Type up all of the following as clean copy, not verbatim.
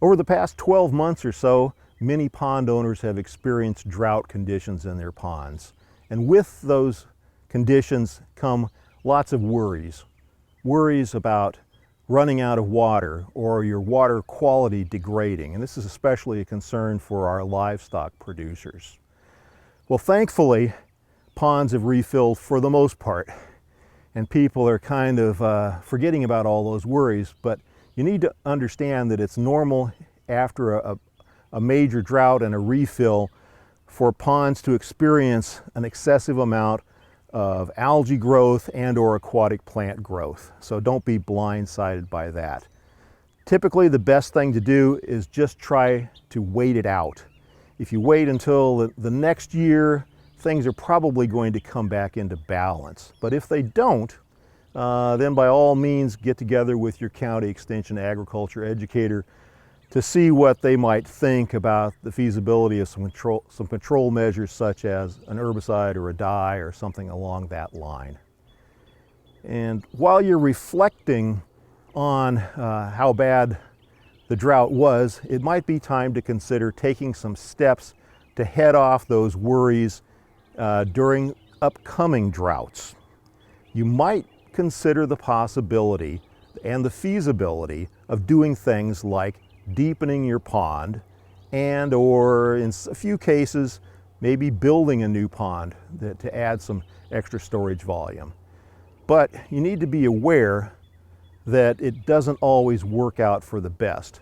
Over the past 12 months or so, many pond owners have experienced drought conditions in their ponds. And with those conditions come lots of worries. Worries about running out of water or your water quality degrading. And this is especially a concern for our livestock producers. Well, thankfully, ponds have refilled for the most part. And people are kind of forgetting about all those worries, but you need to understand that it's normal after a major drought and a refill for ponds to experience an excessive amount of algae growth and or aquatic plant growth. So don't be blindsided by that. Typically, the best thing to do is just try to wait it out. If you wait until the next year, things are probably going to come back into balance. But if they don't, then by all means get together with your county extension agriculture educator to see what they might think about the feasibility of some control measures such as an herbicide or a dye or something along that line. And while you're reflecting on how bad the drought was, it might be time to consider taking some steps to head off those worries during upcoming droughts. You might consider the possibility and the feasibility of doing things like deepening your pond and or in a few cases maybe building a new pond to add some extra storage volume. But you need to be aware that it doesn't always work out for the best.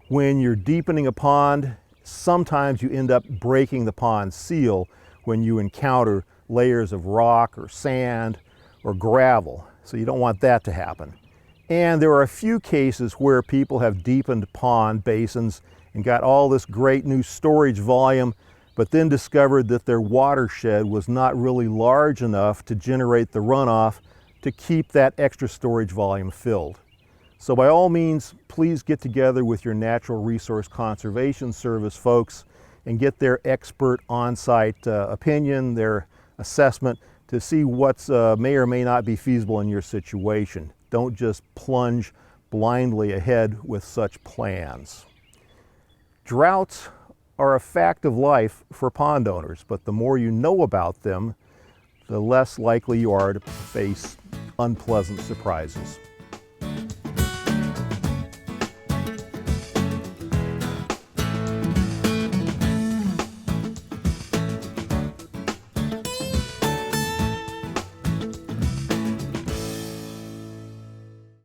When you're deepening a pond, sometimes you end up breaking the pond seal when you encounter layers of rock or sand or gravel. So you don't want that to happen. And there are a few cases where people have deepened pond basins and got all this great new storage volume, but then discovered that their watershed was not really large enough to generate the runoff to keep that extra storage volume filled. So by all means, please get together with your Natural Resource Conservation Service folks and get their expert on-site opinion, their assessment, to see what's may or may not be feasible in your situation. Don't just plunge blindly ahead with such plans. Droughts are a fact of life for pond owners, but the more you know about them, the less likely you are to face unpleasant surprises.